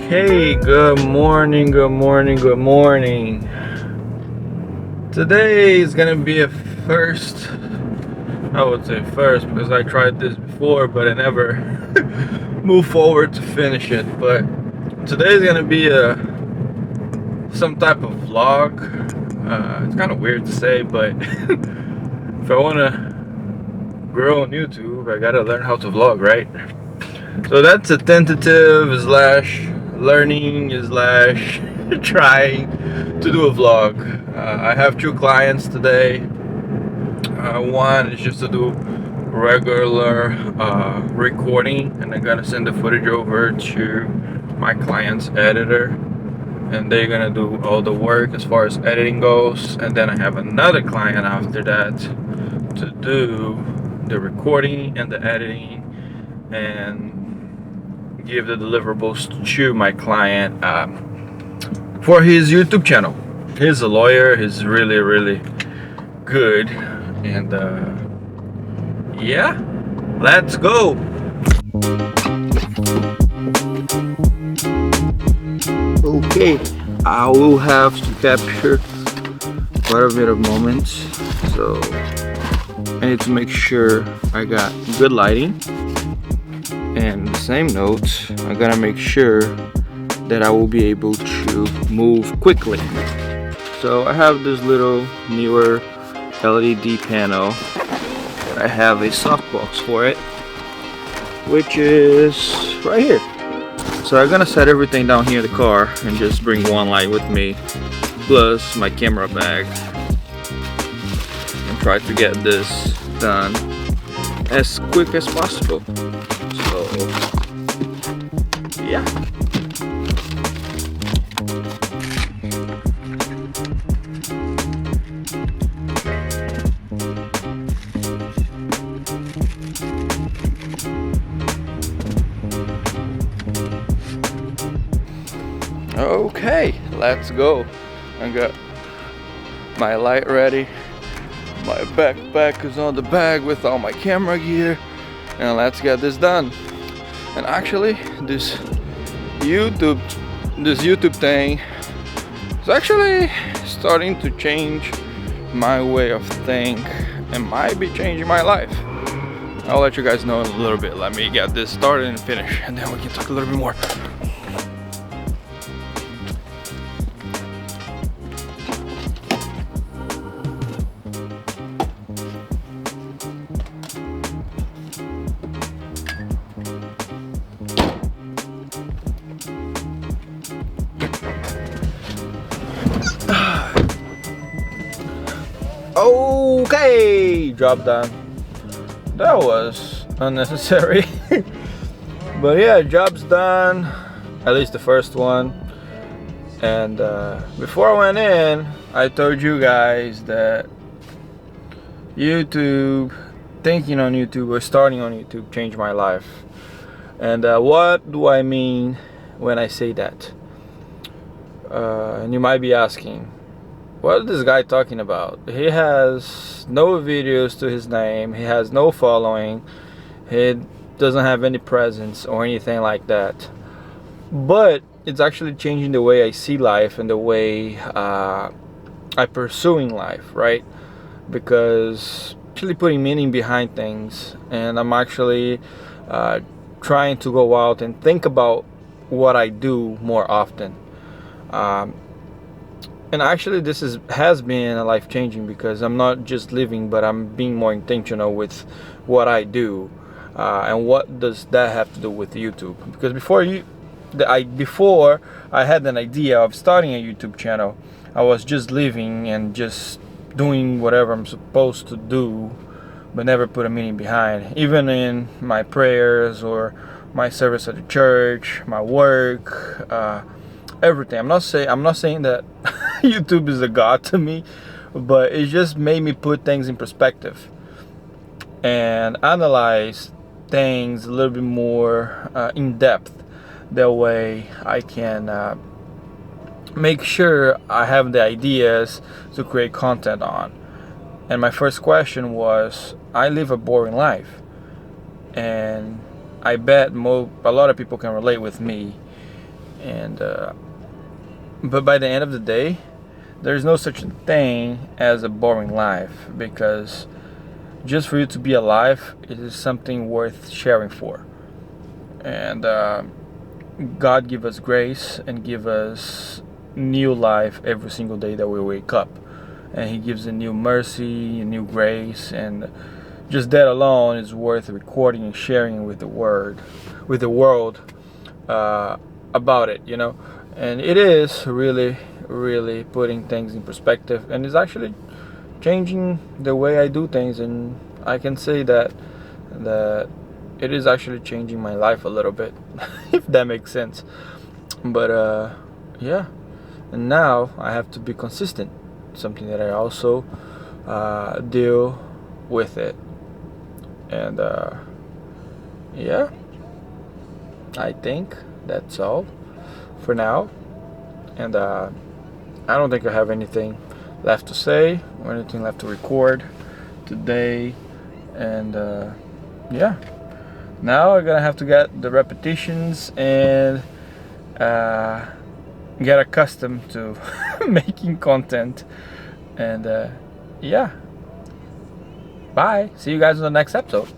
Okay, good morning, good morning, good morning. Today is gonna be a first. I would say first because I tried this before, but I never moved forward to finish it. But today is gonna be some type of vlog. It's kind of weird to say, but if I wanna grow on YouTube, I gotta learn how to vlog, right? So that's a tentative slash learning slash trying to do a vlog. I have two clients today. One is just to do regular recording, and I'm gonna send the footage over to my client's editor, and they're gonna do all the work as far as editing goes. And then I have another client after that to do the recording and the editing and give the deliverables to my client for his YouTube channel. He's a lawyer. He's really good, and yeah, let's go. Okay, I will have to capture quite a bit of moments, so I need to make sure I got good lighting. And the same note, I gotta make sure that I will be able to move quickly. So I have this little newer LED panel. I have a softbox for it, which is right here. So I'm gonna set everything down here in the car and just bring one light with me, plus my camera bag, and try to get this done as quick as possible. So yeah. Okay, let's go. I got my light ready. My backpack is on the bag with all my camera gear, and let's get this done. And actually, this YouTube thing is actually starting to change my way of think and might be changing my life. I'll let you guys know in a little bit. Let me get this started and finish, and then we can talk a little bit more. Okay, job done. That was unnecessary. But yeah, job's done, at least the first one. And before I went in, I told you guys that YouTube, thinking on YouTube or starting on YouTube changed my life. And what do I mean when I say that? And you might be asking, what is this guy talking about? He has no videos to his name. He has no following. He doesn't have any presence or anything like that. But it's actually changing the way I see life and the way I pursuing life, right? Because actually putting meaning behind things, and I'm actually trying to go out and think about what I do more often. And actually this has been life-changing, because I'm not just living, but I'm being more intentional with what I do. And what does that have to do with YouTube? Because before I had an idea of starting a YouTube channel, I was just living and just doing whatever I'm supposed to do, but never put a meaning behind. Even in my prayers or my service at the church, my work, everything. I'm not saying that YouTube is a god to me, but it just made me put things in perspective and analyze things a little bit more in depth. That way I can make sure I have the ideas to create content on. And my first question was, I live a boring life, and I bet a lot of people can relate with me. And but by the end of the day, there's no such thing as a boring life, because just for you to be alive, it is something worth sharing for. And God give us grace and give us new life every single day that we wake up, and He gives a new mercy, a new grace, and just that alone is worth recording and sharing with the world about it, you know. And it is really, really putting things in perspective, and it's actually changing the way I do things. And I can say that it is actually changing my life a little bit, if that makes sense. But yeah, and now I have to be consistent, something that I also deal with it. And yeah, I think that's all for now. And I don't think I have anything left to say or anything left to record today. And yeah, now I'm gonna have to get the repetitions and get accustomed to making content. And yeah, bye. See you guys in the next episode.